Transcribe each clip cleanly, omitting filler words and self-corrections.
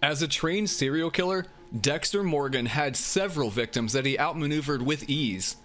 As a trained serial killer, Dexter Morgan had several victims that he outmaneuvered with ease.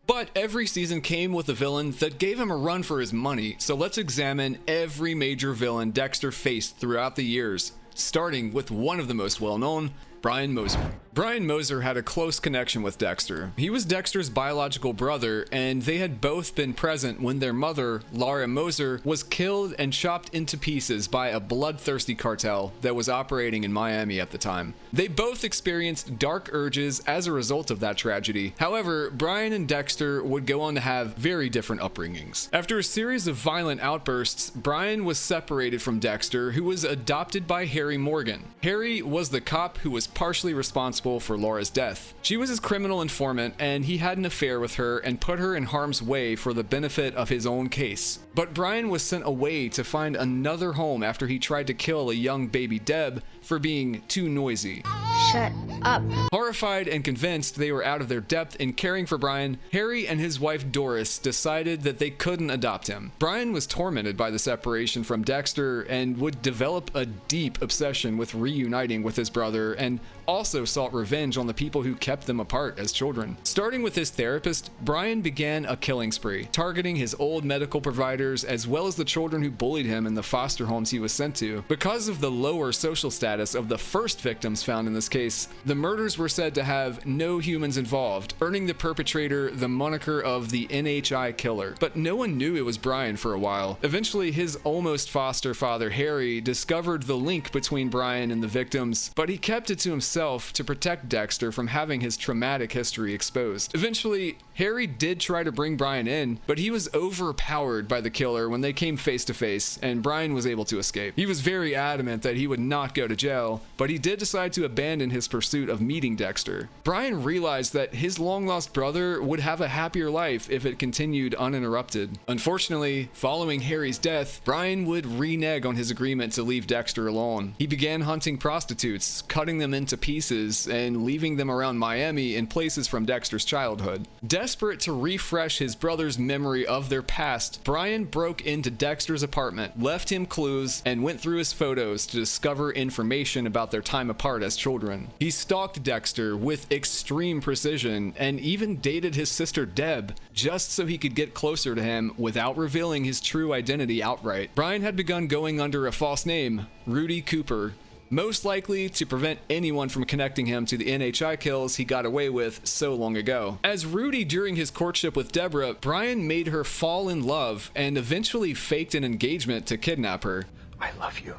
But every season came with a villain that gave him a run for his money, so let's examine every major villain Dexter faced throughout the years, starting with one of the most well-known, Brian Moser. Brian Moser had a close connection with Dexter. He was Dexter's biological brother, and they had both been present when their mother, Laura Moser, was killed and chopped into pieces by a bloodthirsty cartel that was operating in Miami at the time. They both experienced dark urges as a result of that tragedy. However, Brian and Dexter would go on to have very different upbringings. After a series of violent outbursts, Brian was separated from Dexter, who was adopted by Harry Morgan. Harry was the cop who was partially responsible for Laura's death. She was his criminal informant, and he had an affair with her and put her in harm's way for the benefit of his own case. But Brian was sent away to find another home after he tried to kill a young baby Deb for being too noisy. Shut up. Horrified and convinced they were out of their depth in caring for Brian, Harry and his wife Doris decided that they couldn't adopt him. Brian was tormented by the separation from Dexter and would develop a deep obsession with reuniting with his brother, and also sought revenge on the people who kept them apart as children. Starting with his therapist, Brian began a killing spree, targeting his old medical providers as well as the children who bullied him in the foster homes he was sent to. Because of the lower social status of the first victims found in this case, the murders were said to have no humans involved, earning the perpetrator the moniker of the NHI killer. But no one knew it was Brian for a while. Eventually, his almost foster father Harry discovered the link between Brian and the victims, but he kept it to himself to protect Dexter from having his traumatic history exposed. Eventually, Harry did try to bring Brian in, but he was overpowered by the killer when they came face to face, and Brian was able to escape. He was very adamant that he would not go to jail, but he did decide to abandon his pursuit of meeting Dexter. Brian realized that his long-lost brother would have a happier life if it continued uninterrupted. Unfortunately, following Harry's death, Brian would renege on his agreement to leave Dexter alone. He began hunting prostitutes, cutting them into pieces, and leaving them around Miami in places from Dexter's childhood. Desperate to refresh his brother's memory of their past, Brian broke into Dexter's apartment, left him clues, and went through his photos to discover information about their time apart as children. He stalked Dexter with extreme precision and even dated his sister Deb just so he could get closer to him without revealing his true identity outright. Brian had begun going under a false name, Rudy Cooper, most likely to prevent anyone from connecting him to the NHI kills he got away with so long ago. As Rudy during his courtship with Deborah, Brian made her fall in love and eventually faked an engagement to kidnap her. I love you.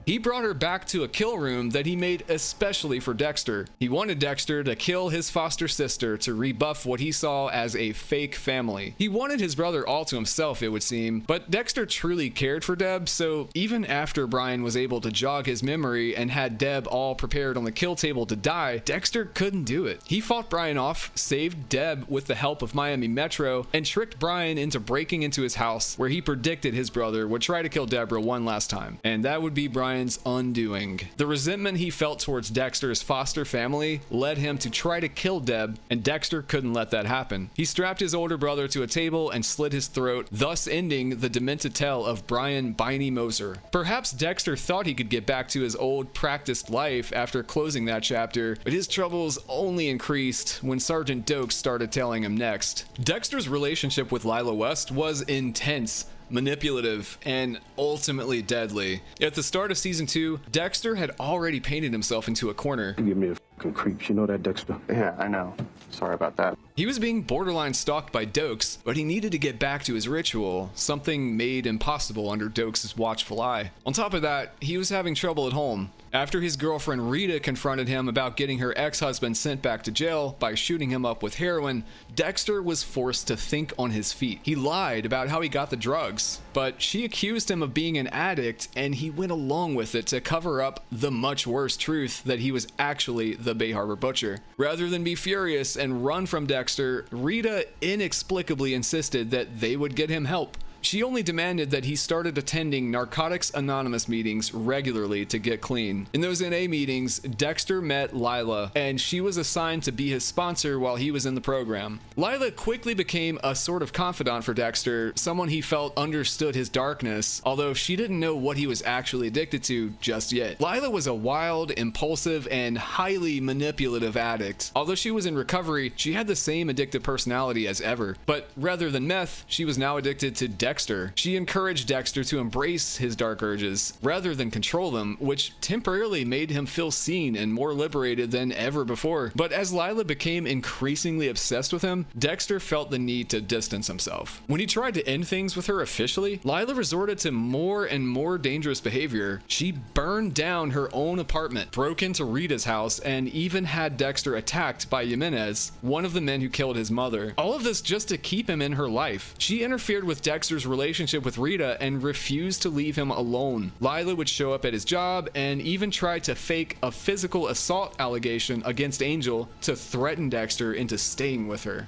He brought her back to a kill room that he made especially for Dexter. He wanted Dexter to kill his foster sister to rebuff what he saw as a fake family. He wanted his brother all to himself, it would seem, but Dexter truly cared for Deb, so even after Brian was able to jog his memory and had Deb all prepared on the kill table to die, Dexter couldn't do it. He fought Brian off, saved Deb with the help of Miami Metro, and tricked Brian into breaking into his house where he predicted his brother would try to kill Deborah one last time. And that would be Brian's undoing. The resentment he felt towards Dexter's foster family led him to try to kill Deb, and Dexter couldn't let that happen. He strapped his older brother to a table and slit his throat, thus ending the demented tale of Brian Biney Moser. Perhaps Dexter thought he could get back to his old practiced life after closing that chapter, but his troubles only increased when Sergeant Dokes started tailing him next. Dexter's relationship with Lila West was intense, manipulative, and ultimately deadly. At the start of season 2, Dexter had already painted himself into a corner. You give me a fucking creep, you know that, Dexter? Yeah, I know. Sorry about that. He was being borderline stalked by Dokes, but he needed to get back to his ritual, something made impossible under Dokes' watchful eye. On top of that, he was having trouble at home. After his girlfriend Rita confronted him about getting her ex-husband sent back to jail by shooting him up with heroin, Dexter was forced to think on his feet. He lied about how he got the drugs, but she accused him of being an addict, and he went along with it to cover up the much worse truth that he was actually the Bay Harbor Butcher. Rather than be furious and run from Dexter, Rita inexplicably insisted that they would get him help. She only demanded that he started attending Narcotics Anonymous meetings regularly to get clean. In those NA meetings, Dexter met Lila, and she was assigned to be his sponsor while he was in the program. Lila quickly became a sort of confidant for Dexter, someone he felt understood his darkness, although she didn't know what he was actually addicted to just yet. Lila was a wild, impulsive, and highly manipulative addict. Although she was in recovery, she had the same addictive personality as ever. But rather than meth, she was now addicted to Dexter. She encouraged Dexter to embrace his dark urges rather than control them, which temporarily made him feel seen and more liberated than ever before. But as Lila became increasingly obsessed with him, Dexter felt the need to distance himself. When he tried to end things with her officially, Lila resorted to more and more dangerous behavior. She burned down her own apartment, broke into Rita's house, and even had Dexter attacked by Jimenez, one of the men who killed his mother. All of this just to keep him in her life. She interfered with Dexter's relationship with Rita and refused to leave him alone. Lila would show up at his job and even try to fake a physical assault allegation against Angel to threaten Dexter into staying with her.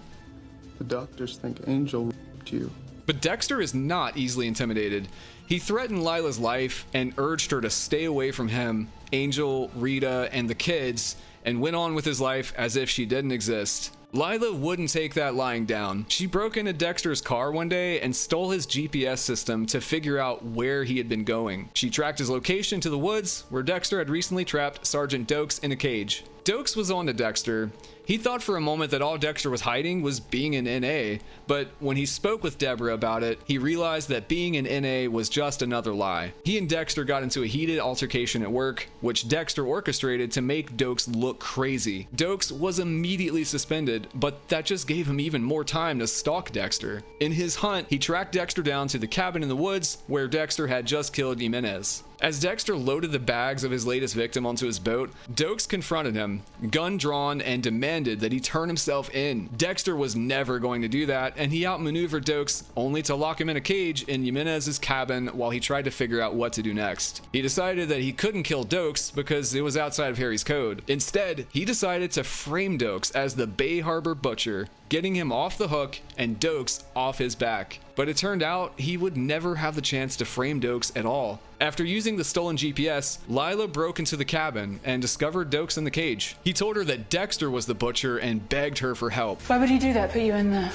The doctors think Angel raped you. But Dexter is not easily intimidated. He threatened Lila's life and urged her to stay away from him, Angel, Rita, and the kids, and went on with his life as if she didn't exist. Lila wouldn't take that lying down. She broke into Dexter's car one day and stole his GPS system to figure out where he had been going. She tracked his location to the woods where Dexter had recently trapped Sergeant Dokes in a cage. Dokes was on to Dexter. He thought for a moment that all Dexter was hiding was being an NA, but when he spoke with Deborah about it, he realized that being an NA was just another lie. He and Dexter got into a heated altercation at work, which Dexter orchestrated to make Dokes look crazy. Dokes was immediately suspended, but that just gave him even more time to stalk Dexter. In his hunt, he tracked Dexter down to the cabin in the woods where Dexter had just killed Jimenez. As Dexter loaded the bags of his latest victim onto his boat, Dokes confronted him, gun drawn, and demanded that he turn himself in. Dexter was never going to do that, and he outmaneuvered Dokes only to lock him in a cage in Jimenez's cabin while he tried to figure out what to do next. He decided that he couldn't kill Dokes because it was outside of Harry's code. Instead, he decided to frame Dokes as the Bay Harbor Butcher, getting him off the hook and Dokes off his back. But it turned out he would never have the chance to frame Dokes at all. After using the stolen GPS, Lila broke into the cabin and discovered Dokes in the cage. He told her that Dexter was the butcher and begged her for help. Why would he do that? Put you in there?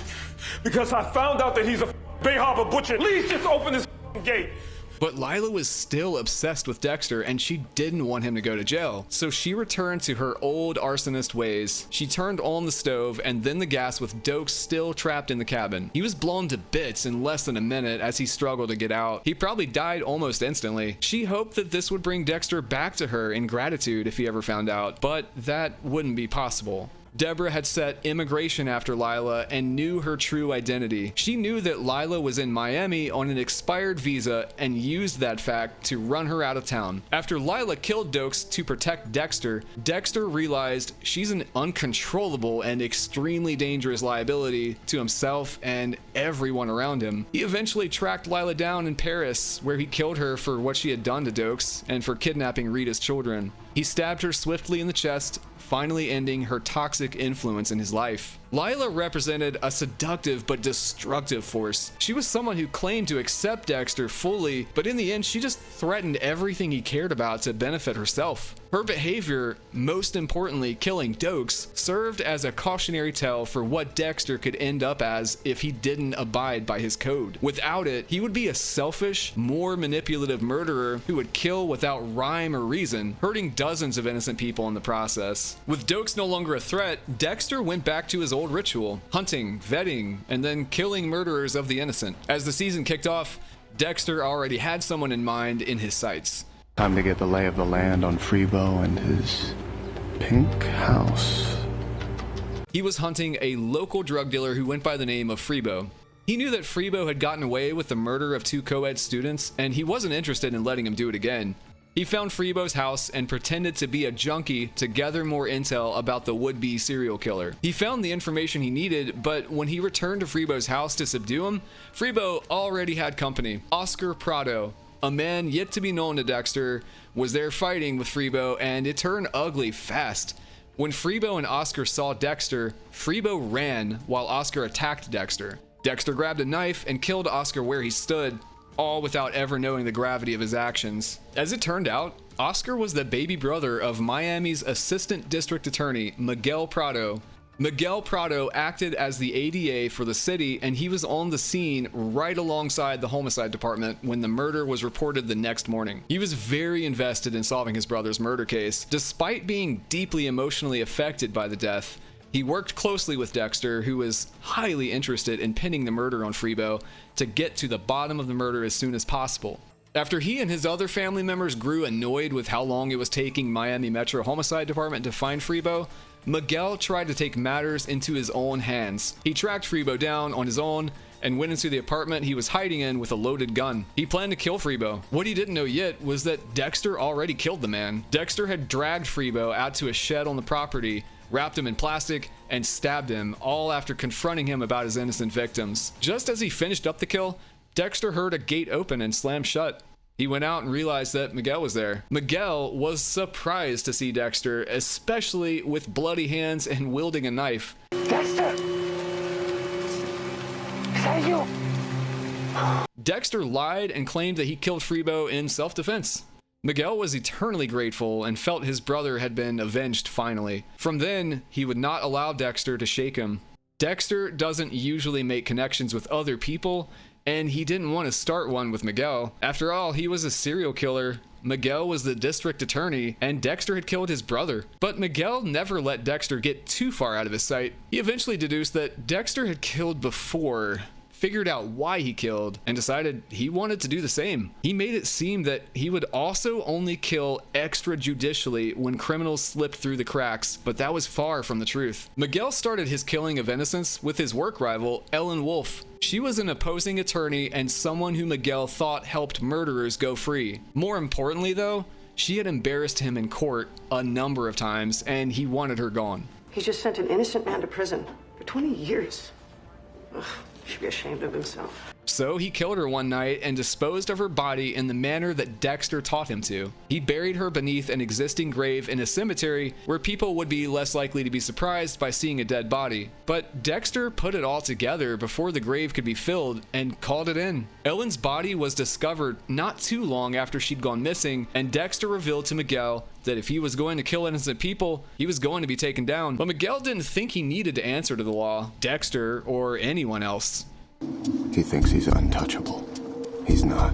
Because I found out that he's a Bay Harbor butcher. Please just open this gate. But Lila was still obsessed with Dexter and she didn't want him to go to jail. So she returned to her old arsonist ways. She turned on the stove and then the gas with Dokes still trapped in the cabin. He was blown to bits in less than a minute as he struggled to get out. He probably died almost instantly. She hoped that this would bring Dexter back to her in gratitude if he ever found out, but that wouldn't be possible. Deborah had set immigration after Lila and knew her true identity. She knew that Lila was in Miami on an expired visa and used that fact to run her out of town. After Lila killed Dokes to protect Dexter, Dexter realized she's an uncontrollable and extremely dangerous liability to himself and everyone around him. He eventually tracked Lila down in Paris, where he killed her for what she had done to Dokes and for kidnapping Rita's children. He stabbed her swiftly in the chest, finally ending her toxic influence in his life. Lila represented a seductive but destructive force. She was someone who claimed to accept Dexter fully, but in the end she just threatened everything he cared about to benefit herself. Her behavior, most importantly killing Dokes, served as a cautionary tale for what Dexter could end up as if he didn't abide by his code. Without it, he would be a selfish, more manipulative murderer who would kill without rhyme or reason, hurting dozens of innocent people in the process. With Dokes no longer a threat, Dexter went back to his old ritual, hunting, vetting, and then killing murderers of the innocent. As the season kicked off, Dexter already had someone in mind in his sights. Time to get the lay of the land on Freebo and his pink house. He was hunting a local drug dealer who went by the name of Freebo. He knew that Freebo had gotten away with the murder of 2 co-ed students, and he wasn't interested in letting him do it again. He found Freebo's house and pretended to be a junkie to gather more intel about the would-be serial killer. He found the information he needed, but when he returned to Freebo's house to subdue him, Freebo already had company. Oscar Prado, a man yet to be known to Dexter, was there fighting with Freebo, and it turned ugly fast. When Freebo and Oscar saw Dexter, Freebo ran while Oscar attacked Dexter. Dexter grabbed a knife and killed Oscar where he stood, all without ever knowing the gravity of his actions. As it turned out, Oscar was the baby brother of Miami's Assistant District Attorney, Miguel Prado. Miguel Prado acted as the ADA for the city, and he was on the scene right alongside the homicide department when the murder was reported the next morning. He was very invested in solving his brother's murder case. Despite being deeply emotionally affected by the death, he worked closely with Dexter, who was highly interested in pinning the murder on Freebo, to get to the bottom of the murder as soon as possible. After he and his other family members grew annoyed with how long it was taking Miami Metro Homicide Department to find Freebo, Miguel tried to take matters into his own hands. He tracked Freebo down on his own and went into the apartment he was hiding in with a loaded gun. He planned to kill Freebo. What he didn't know yet was that Dexter already killed the man. Dexter had dragged Freebo out to a shed on the property, wrapped him in plastic, and stabbed him, all after confronting him about his innocent victims. Just as he finished up the kill, Dexter heard a gate open and slam shut. He went out and realized that Miguel was there. Miguel was surprised to see Dexter, especially with bloody hands and wielding a knife. Dexter! Is that you? Dexter lied and claimed that he killed Freebo in self-defense. Miguel was eternally grateful and felt his brother had been avenged finally. From then, he would not allow Dexter to shake him. Dexter doesn't usually make connections with other people, and he didn't want to start one with Miguel. After all, he was a serial killer. Miguel was the district attorney, and Dexter had killed his brother. But Miguel never let Dexter get too far out of his sight. He eventually deduced that Dexter had killed before, figured out why he killed, and decided he wanted to do the same. He made it seem that he would also only kill extrajudicially when criminals slipped through the cracks, but that was far from the truth. Miguel started his killing of innocents with his work rival, Ellen Wolf. She was an opposing attorney and someone who Miguel thought helped murderers go free. More importantly, though, she had embarrassed him in court a number of times, and he wanted her gone. He just sent an innocent man to prison for 20 years. Ugh. He should be ashamed of himself. So he killed her one night and disposed of her body in the manner that Dexter taught him to. He buried her beneath an existing grave in a cemetery where people would be less likely to be surprised by seeing a dead body. But Dexter put it all together before the grave could be filled and called it in. Ellen's body was discovered not too long after she'd gone missing, and Dexter revealed to Miguel that if he was going to kill innocent people, he was going to be taken down. But Miguel didn't think he needed to answer to the law, Dexter, or anyone else. He thinks he's untouchable. He's not.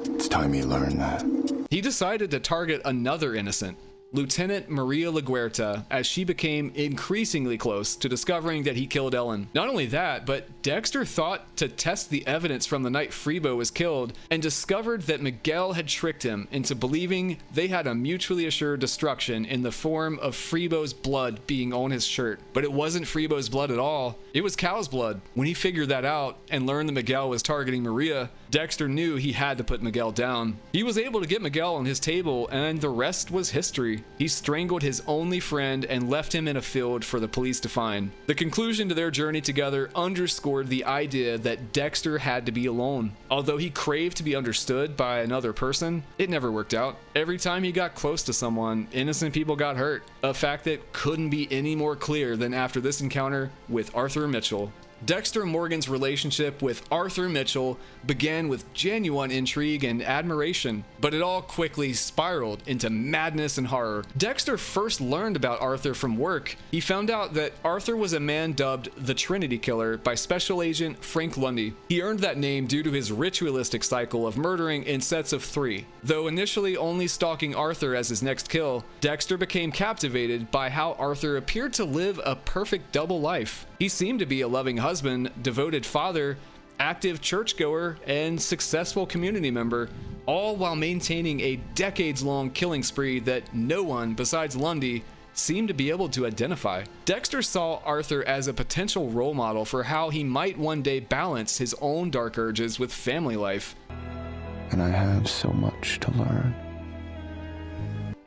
It's time he learned that. He decided to target another innocent, Lieutenant Maria LaGuerta, as she became increasingly close to discovering that he killed Ellen. Not only that, but Dexter thought to test the evidence from the night Freebo was killed and discovered that Miguel had tricked him into believing they had a mutually assured destruction in the form of Freebo's blood being on his shirt. But it wasn't Freebo's blood at all. It was Cal's blood. When he figured that out and learned that Miguel was targeting Maria, Dexter knew he had to put Miguel down. He was able to get Miguel on his table, and the rest was history. He strangled his only friend and left him in a field for the police to find. The conclusion to their journey together underscored the idea that Dexter had to be alone. Although he craved to be understood by another person, it never worked out. Every time he got close to someone, innocent people got hurt. A fact that couldn't be any more clear than after this encounter with Arthur Mitchell. Dexter Morgan's relationship with Arthur Mitchell began with genuine intrigue and admiration, but it all quickly spiraled into madness and horror. Dexter first learned about Arthur from work. He found out that Arthur was a man dubbed the Trinity Killer by Special Agent Frank Lundy. He earned that name due to his ritualistic cycle of murdering in sets of 3. Though initially only stalking Arthur as his next kill, Dexter became captivated by how Arthur appeared to live a perfect double life. He seemed to be a loving husband, devoted father, active churchgoer, and successful community member, all while maintaining a decades-long killing spree that no one besides Lundy seemed to be able to identify. Dexter saw Arthur as a potential role model for how he might one day balance his own dark urges with family life. And I have so much to learn.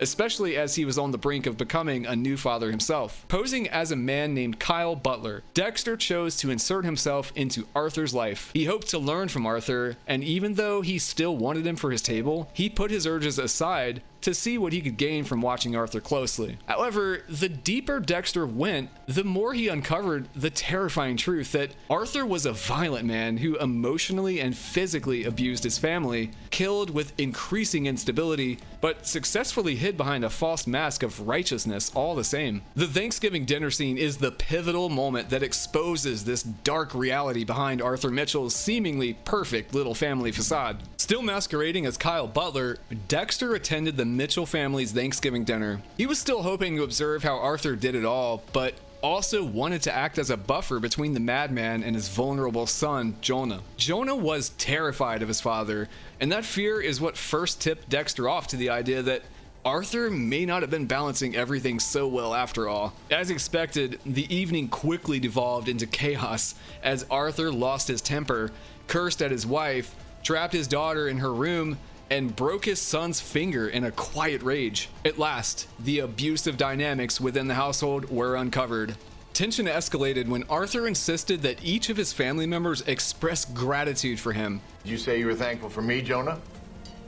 Especially as he was on the brink of becoming a new father himself. Posing as a man named Kyle Butler, Dexter chose to insert himself into Arthur's life. He hoped to learn from Arthur, and even though he still wanted him for his table, he put his urges aside to see what he could gain from watching Arthur closely. However, the deeper Dexter went, the more he uncovered the terrifying truth that Arthur was a violent man who emotionally and physically abused his family, killed with increasing instability, but successfully hid behind a false mask of righteousness all the same. The Thanksgiving dinner scene is the pivotal moment that exposes this dark reality behind Arthur Mitchell's seemingly perfect little family facade. Still masquerading as Kyle Butler, Dexter attended the Mitchell family's Thanksgiving dinner. He was still hoping to observe how Arthur did it all, but also wanted to act as a buffer between the madman and his vulnerable son, Jonah. Jonah was terrified of his father, and that fear is what first tipped Dexter off to the idea that Arthur may not have been balancing everything so well after all. As expected, the evening quickly devolved into chaos as Arthur lost his temper, cursed at his wife, trapped his daughter in her room, and broke his son's finger in a quiet rage. At last, the abusive dynamics within the household were uncovered. Tension escalated when Arthur insisted that each of his family members express gratitude for him. Did you say you were thankful for me, Jonah?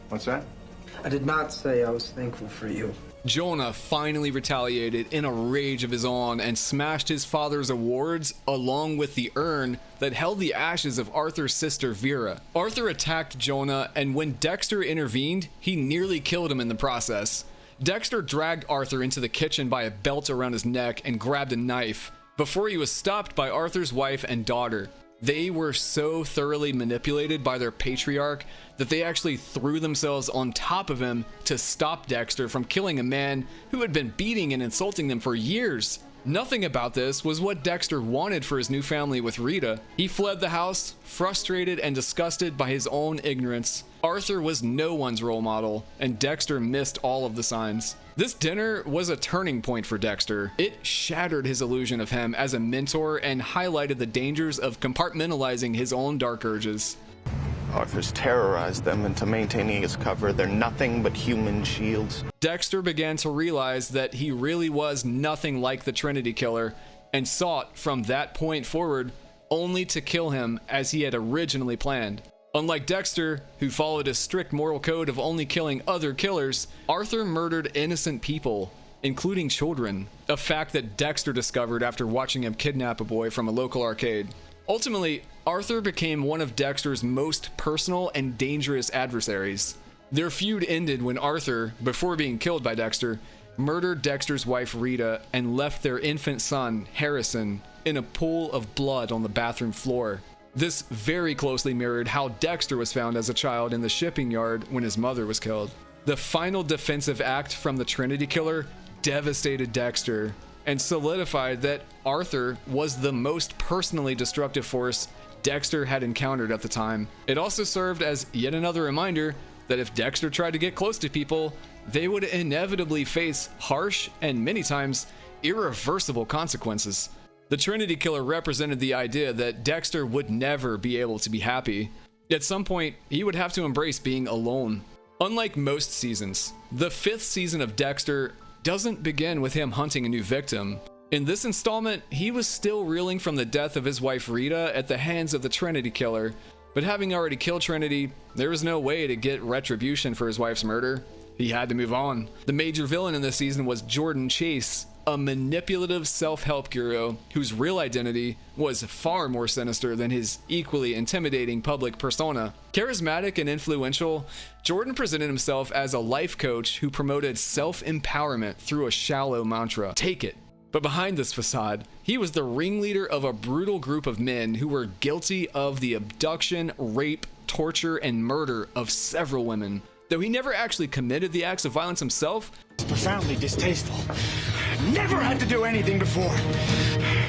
What's that? I did not say I was thankful for you. Jonah finally retaliated in a rage of his own and smashed his father's awards along with the urn that held the ashes of Arthur's sister Vera. Arthur attacked Jonah, and when Dexter intervened, he nearly killed him in the process. Dexter dragged Arthur into the kitchen by a belt around his neck and grabbed a knife before he was stopped by Arthur's wife and daughter. They were so thoroughly manipulated by their patriarch that they actually threw themselves on top of him to stop Dexter from killing a man who had been beating and insulting them for years. Nothing about this was what Dexter wanted for his new family with Rita. He fled the house, frustrated and disgusted by his own ignorance. Arthur was no one's role model, and Dexter missed all of the signs. This dinner was a turning point for Dexter. It shattered his illusion of him as a mentor and highlighted the dangers of compartmentalizing his own dark urges. Arthur's terrorized them into maintaining his cover. They're nothing but human shields. Dexter began to realize that he really was nothing like the Trinity Killer and sought from that point forward only to kill him as he had originally planned. Unlike Dexter, who followed a strict moral code of only killing other killers, Arthur murdered innocent people, including children, a fact that Dexter discovered after watching him kidnap a boy from a local arcade. Ultimately, Arthur became one of Dexter's most personal and dangerous adversaries. Their feud ended when Arthur, before being killed by Dexter, murdered Dexter's wife Rita and left their infant son, Harrison, in a pool of blood on the bathroom floor. This very closely mirrored how Dexter was found as a child in the shipping yard when his mother was killed. The final defensive act from the Trinity Killer devastated Dexter and solidified that Arthur was the most personally destructive force Dexter had encountered at the time. It also served as yet another reminder that if Dexter tried to get close to people, they would inevitably face harsh and many times irreversible consequences. The Trinity Killer represented the idea that Dexter would never be able to be happy. At some point, he would have to embrace being alone. Unlike most seasons, the 5th season of Dexter doesn't begin with him hunting a new victim. In this installment, he was still reeling from the death of his wife Rita at the hands of the Trinity Killer, but having already killed Trinity, there was no way to get retribution for his wife's murder. He had to move on. The major villain in this season was Jordan Chase, a manipulative self-help guru whose real identity was far more sinister than his equally intimidating public persona. Charismatic and influential, Jordan presented himself as a life coach who promoted self-empowerment through a shallow mantra, "Take it." But behind this facade, he was the ringleader of a brutal group of men who were guilty of the abduction, rape, torture, and murder of several women. Though he never actually committed the acts of violence himself, it's profoundly distasteful. Never had to do anything before.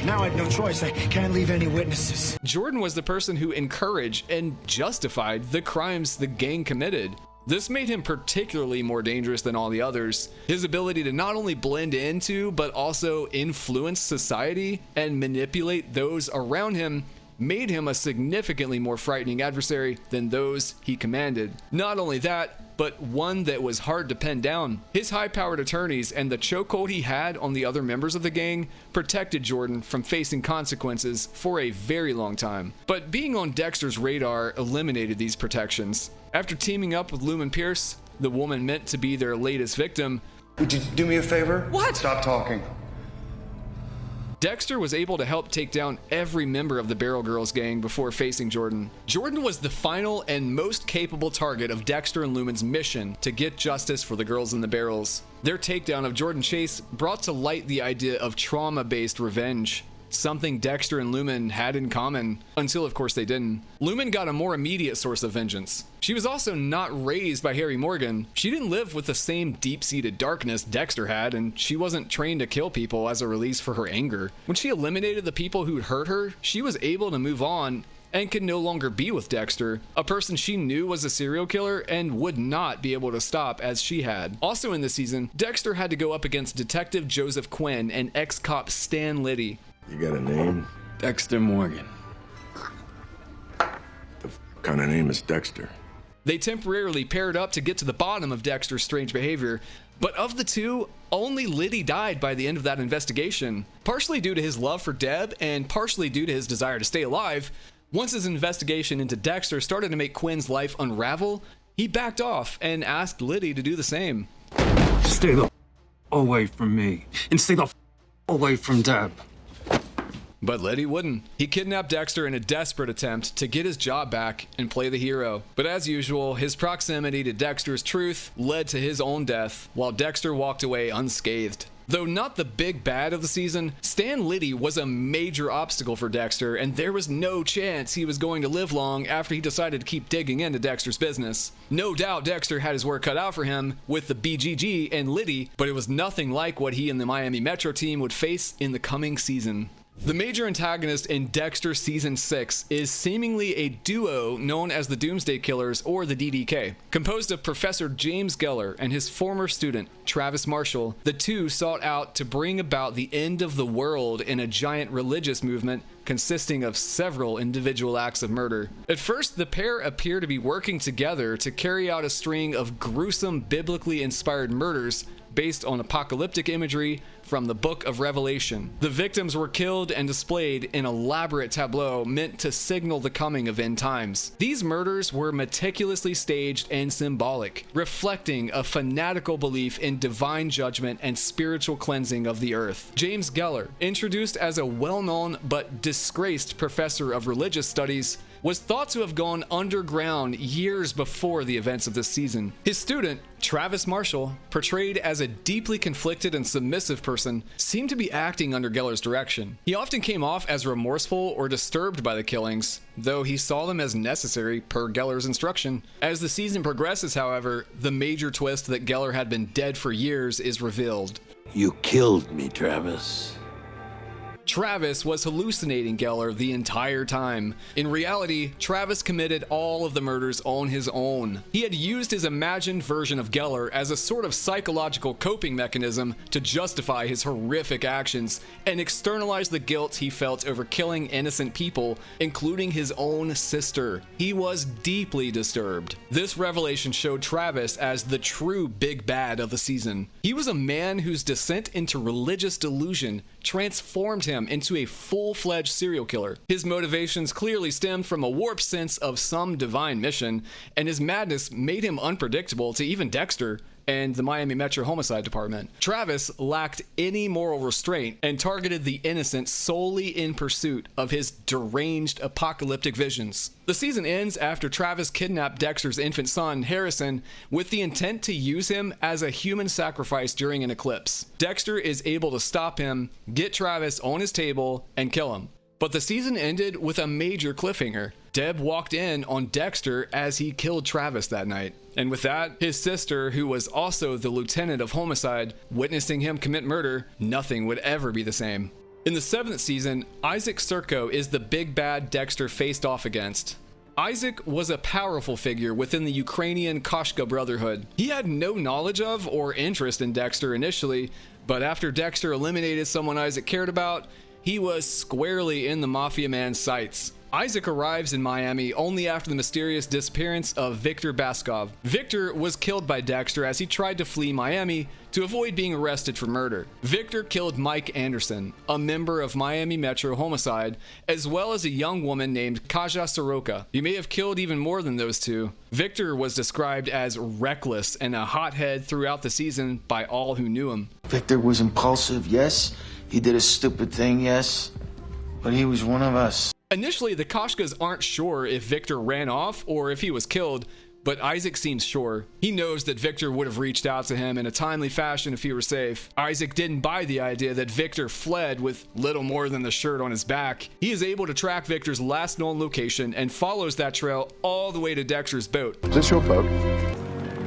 Now I have no choice. I can't leave any witnesses. Jordan was the person who encouraged and justified the crimes the gang committed. This made him particularly more dangerous than all the others. His ability to not only blend into, but also influence society and manipulate those around him made him a significantly more frightening adversary than those he commanded. Not only that, but one that was hard to pin down. His high-powered attorneys and the chokehold he had on the other members of the gang protected Jordan from facing consequences for a very long time. But being on Dexter's radar eliminated these protections. After teaming up with Lumen Pierce, the woman meant to be their latest victim. Would you do me a favor? What? Stop talking. Dexter was able to help take down every member of the Barrel Girls gang before facing Jordan. Jordan was the final and most capable target of Dexter and Lumen's mission to get justice for the girls in the barrels. Their takedown of Jordan Chase brought to light the idea of trauma-based revenge, something Dexter and Lumen had in common, until of course they didn't. Lumen got a more immediate source of vengeance. She was also not raised by Harry Morgan. She didn't live with the same deep-seated darkness Dexter had, and she wasn't trained to kill people as a release for her anger. When she eliminated the people who'd hurt her, she was able to move on and could no longer be with Dexter, a person she knew was a serial killer and would not be able to stop as she had. Also in this season, Dexter had to go up against Detective Joseph Quinn and ex-cop Stan Liddy. You got a name? Dexter Morgan. The kind of name is Dexter? They temporarily paired up to get to the bottom of Dexter's strange behavior, but of the two, only Liddy died by the end of that investigation. Partially due to his love for Deb and partially due to his desire to stay alive, once his investigation into Dexter started to make Quinn's life unravel, he backed off and asked Liddy to do the same. Stay the away from me, and stay the away from Deb. But Liddy wouldn't. He kidnapped Dexter in a desperate attempt to get his job back and play the hero. But as usual, his proximity to Dexter's truth led to his own death, while Dexter walked away unscathed. Though not the big bad of the season, Stan Liddy was a major obstacle for Dexter, and there was no chance he was going to live long after he decided to keep digging into Dexter's business. No doubt Dexter had his work cut out for him with the BGG and Liddy, but it was nothing like what he and the Miami Metro team would face in the coming season. The major antagonist in Dexter Season 6 is seemingly a duo known as the Doomsday Killers, or the DDK. Composed of Professor James Geller and his former student, Travis Marshall, the two sought out to bring about the end of the world in a giant religious movement consisting of several individual acts of murder. At first, the pair appear to be working together to carry out a string of gruesome, biblically inspired murders based on apocalyptic imagery from the Book of Revelation. The victims were killed and displayed in elaborate tableaux meant to signal the coming of end times. These murders were meticulously staged and symbolic, reflecting a fanatical belief in divine judgment and spiritual cleansing of the earth. James Geller, introduced as a well-known but disgraced professor of religious studies, was thought to have gone underground years before the events of this season. His student, Travis Marshall, portrayed as a deeply conflicted and submissive person, seemed to be acting under Geller's direction. He often came off as remorseful or disturbed by the killings, though he saw them as necessary per Geller's instruction. As the season progresses, however, the major twist that Geller had been dead for years is revealed. You killed me, Travis. Travis was hallucinating Geller the entire time. In reality, Travis committed all of the murders on his own. He had used his imagined version of Geller as a sort of psychological coping mechanism to justify his horrific actions and externalize the guilt he felt over killing innocent people, including his own sister. He was deeply disturbed. This revelation showed Travis as the true big bad of the season. He was a man whose descent into religious delusion transformed him into a full-fledged serial killer. His motivations clearly stemmed from a warped sense of some divine mission, and his madness made him unpredictable to even Dexter and the Miami Metro Homicide Department. Travis lacked any moral restraint and targeted the innocent solely in pursuit of his deranged apocalyptic visions. The season ends after Travis kidnapped Dexter's infant son, Harrison, with the intent to use him as a human sacrifice during an eclipse. Dexter is able to stop him, get Travis on his table, and kill him. But the season ended with a major cliffhanger. Deb walked in on Dexter as he killed Travis that night. And with that, his sister, who was also the lieutenant of homicide, witnessing him commit murder, nothing would ever be the same. In the 7th season, Isaac Serko is the big bad Dexter faced off against. Isaac was a powerful figure within the Ukrainian Koshka Brotherhood. He had no knowledge of or interest in Dexter initially, but after Dexter eliminated someone Isaac cared about, he was squarely in the Mafia man's sights. Isaac arrives in Miami only after the mysterious disappearance of Victor Baskov. Victor was killed by Dexter as he tried to flee Miami to avoid being arrested for murder. Victor killed Mike Anderson, a member of Miami Metro Homicide, as well as a young woman named Kaja Soroka. He may have killed even more than those two. Victor was described as reckless and a hothead throughout the season by all who knew him. Victor was impulsive, yes. He did a stupid thing, yes. But he was one of us. Initially, the Koshkas aren't sure if Victor ran off or if he was killed, but Isaac seems sure. He knows that Victor would have reached out to him in a timely fashion if he were safe. Isaac didn't buy the idea that Victor fled with little more than the shirt on his back. He is able to track Victor's last known location and follows that trail all the way to Dexter's boat. Is this your boat?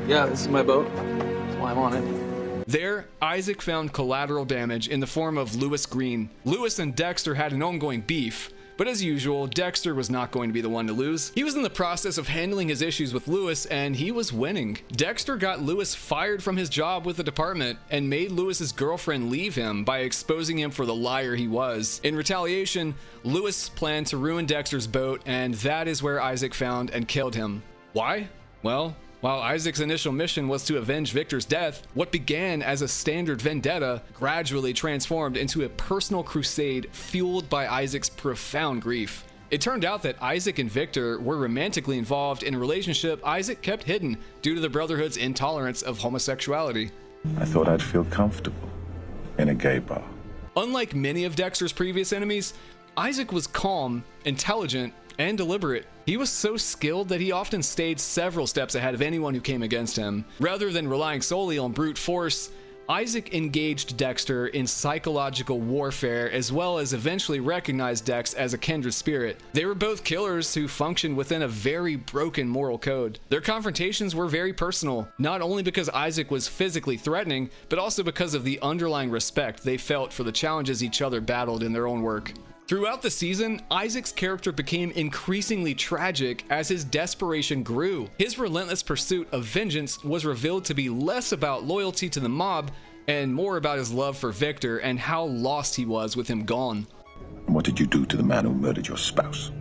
Yeah, this is my boat. That's why I'm on it. There, Isaac found collateral damage in the form of Lewis Green. Lewis and Dexter had an ongoing beef, but as usual, Dexter was not going to be the one to lose. He was in the process of handling his issues with Lewis, and he was winning. Dexter got Lewis fired from his job with the department and made Lewis's girlfriend leave him by exposing him for the liar he was. In retaliation, Lewis planned to ruin Dexter's boat, and that is where Isaac found and killed him. Why? Well, while Isaac's initial mission was to avenge Victor's death, what began as a standard vendetta gradually transformed into a personal crusade fueled by Isaac's profound grief. It turned out that Isaac and Victor were romantically involved in a relationship Isaac kept hidden due to the Brotherhood's intolerance of homosexuality. I thought I'd feel comfortable in a gay bar. Unlike many of Dexter's previous enemies, Isaac was calm, intelligent, and deliberate. He was so skilled that he often stayed several steps ahead of anyone who came against him. Rather than relying solely on brute force, Isaac engaged Dexter in psychological warfare as well as eventually recognized Dex as a kindred spirit. They were both killers who functioned within a very broken moral code. Their confrontations were very personal, not only because Isaac was physically threatening, but also because of the underlying respect they felt for the challenges each other battled in their own work. Throughout the season, Isaac's character became increasingly tragic as his desperation grew. His relentless pursuit of vengeance was revealed to be less about loyalty to the mob and more about his love for Victor and how lost he was with him gone. What did you do to the man who murdered your spouse?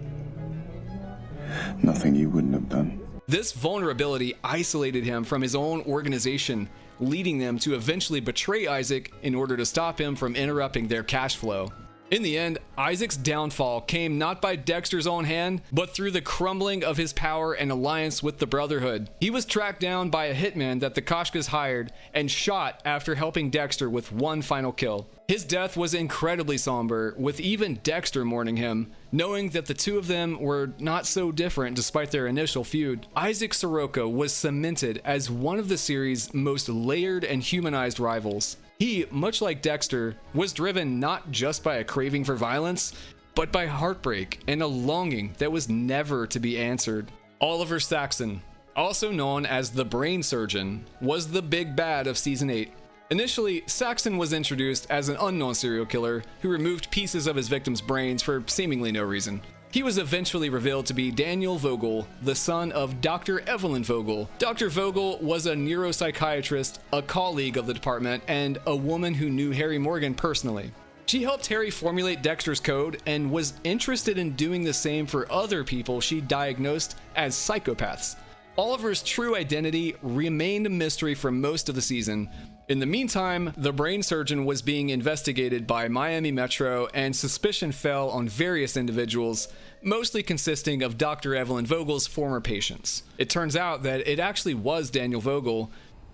Nothing you wouldn't have done. This vulnerability isolated him from his own organization, leading them to eventually betray Isaac in order to stop him from interrupting their cash flow. In the end, Isaac's downfall came not by Dexter's own hand, but through the crumbling of his power and alliance with the Brotherhood. He was tracked down by a hitman that the Koshkas hired and shot after helping Dexter with one final kill. His death was incredibly somber, with even Dexter mourning him, knowing that the two of them were not so different despite their initial feud. Isaac Soroka was cemented as one of the series' most layered and humanized rivals. He, much like Dexter, was driven not just by a craving for violence, but by heartbreak and a longing that was never to be answered. Oliver Saxon, also known as the Brain Surgeon, was the big bad of Season 8. Initially, Saxon was introduced as an unknown serial killer who removed pieces of his victims' brains for seemingly no reason. He was eventually revealed to be Daniel Vogel, the son of Dr. Evelyn Vogel. Dr. Vogel was a neuropsychiatrist, a colleague of the department, and a woman who knew Harry Morgan personally. She helped Harry formulate Dexter's code and was interested in doing the same for other people she diagnosed as psychopaths. Oliver's true identity remained a mystery for most of the season. In the meantime, the brain surgeon was being investigated by Miami Metro, and suspicion fell on various individuals, mostly consisting of Dr. Evelyn Vogel's former patients. It turns out that it actually was Daniel Vogel.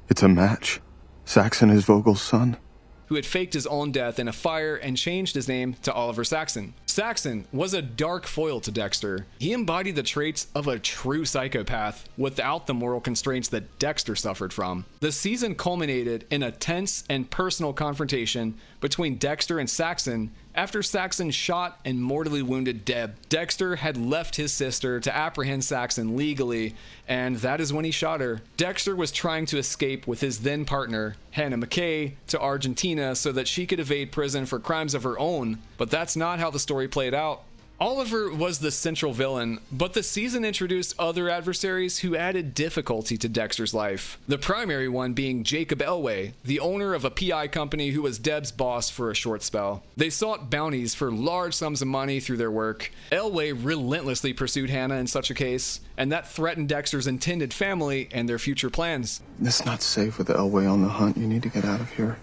It's a match. Saxon is Vogel's son. Who had faked his own death in a fire and changed his name to Oliver Saxon. Saxon was a dark foil to Dexter. He embodied the traits of a true psychopath without the moral constraints that Dexter suffered from. The season culminated in a tense and personal confrontation between Dexter and Saxon after Saxon shot and mortally wounded Deb. Dexter had left his sister to apprehend Saxon legally, and that is when he shot her. Dexter was trying to escape with his then partner, Hannah McKay, to Argentina so that she could evade prison for crimes of her own, but that's not how the story played out. Oliver was the central villain, but the season introduced other adversaries who added difficulty to Dexter's life. The primary one being Jacob Elway, the owner of a PI company who was Deb's boss for a short spell. They sought bounties for large sums of money through their work. Elway relentlessly pursued Hannah in such a case, and that threatened Dexter's intended family and their future plans. It's not safe with the Elway on the hunt. You need to get out of here.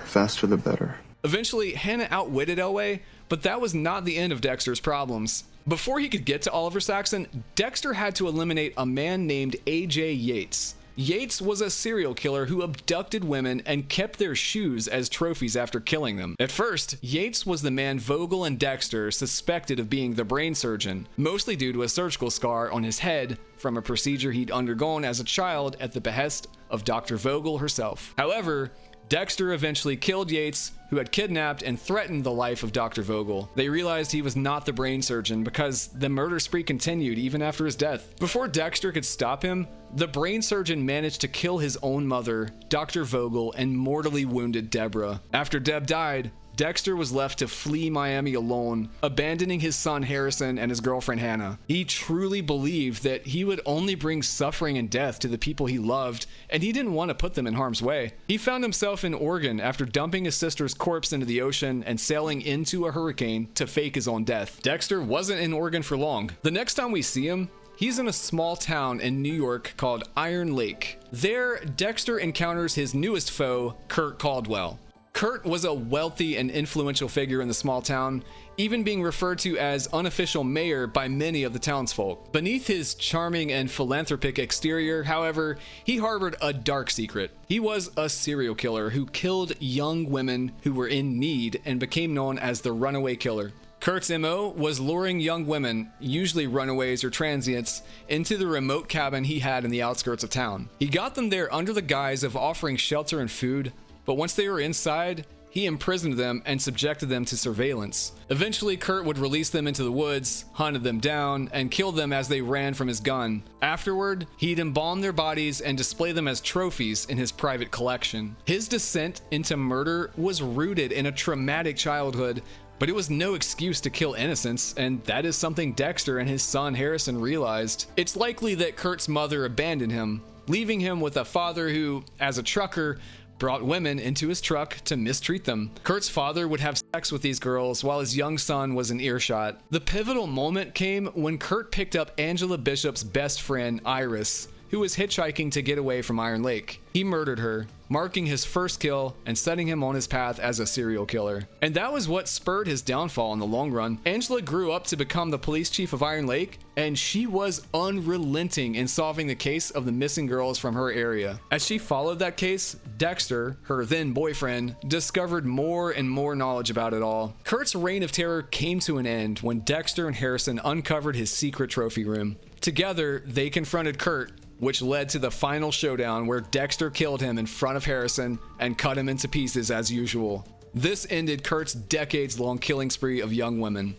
Faster the better. Eventually, Hannah outwitted Elway, but that was not the end of Dexter's problems. Before he could get to Oliver Saxon, Dexter had to eliminate a man named A.J. Yates. Yates was a serial killer who abducted women and kept their shoes as trophies after killing them. At first, Yates was the man Vogel and Dexter suspected of being the brain surgeon, mostly due to a surgical scar on his head from a procedure he'd undergone as a child at the behest of Dr. Vogel herself. However, Dexter eventually killed Yates, who had kidnapped and threatened the life of Dr. Vogel. They realized he was not the brain surgeon because the murder spree continued even after his death. Before Dexter could stop him, the brain surgeon managed to kill his own mother, Dr. Vogel, and mortally wounded Deborah. After Deb died, Dexter was left to flee Miami alone, abandoning his son Harrison and his girlfriend Hannah. He truly believed that he would only bring suffering and death to the people he loved, and he didn't want to put them in harm's way. He found himself in Oregon after dumping his sister's corpse into the ocean and sailing into a hurricane to fake his own death. Dexter wasn't in Oregon for long. The next time we see him, he's in a small town in New York called Iron Lake. There, Dexter encounters his newest foe, Kurt Caldwell. Kurt was a wealthy and influential figure in the small town, even being referred to as unofficial mayor by many of the townsfolk. Beneath his charming and philanthropic exterior, however, he harbored a dark secret. He was a serial killer who killed young women who were in need and became known as the Runaway Killer. Kurt's MO was luring young women, usually runaways or transients, into the remote cabin he had in the outskirts of town. He got them there under the guise of offering shelter and food, but once they were inside, he imprisoned them and subjected them to surveillance. Eventually, Kurt would release them into the woods, hunted them down, and killed them as they ran from his gun. Afterward, he'd embalm their bodies and display them as trophies in his private collection. His descent into murder was rooted in a traumatic childhood, but it was no excuse to kill innocents, and that is something Dexter and his son Harrison realized. It's likely that Kurt's mother abandoned him, leaving him with a father who, as a trucker, brought women into his truck to mistreat them. Kurt's father would have sex with these girls while his young son was in earshot. The pivotal moment came when Kurt picked up Angela Bishop's best friend, Iris, who was hitchhiking to get away from Iron Lake. He murdered her, marking his first kill and setting him on his path as a serial killer. And that was what spurred his downfall in the long run. Angela grew up to become the police chief of Iron Lake, and she was unrelenting in solving the case of the missing girls from her area. As she followed that case, Dexter, her then boyfriend, discovered more and more knowledge about it all. Kurt's reign of terror came to an end when Dexter and Harrison uncovered his secret trophy room. Together, they confronted Kurt, which led to the final showdown where Dexter killed him in front of Harrison and cut him into pieces as usual. This ended Kurt's decades-long killing spree of young women.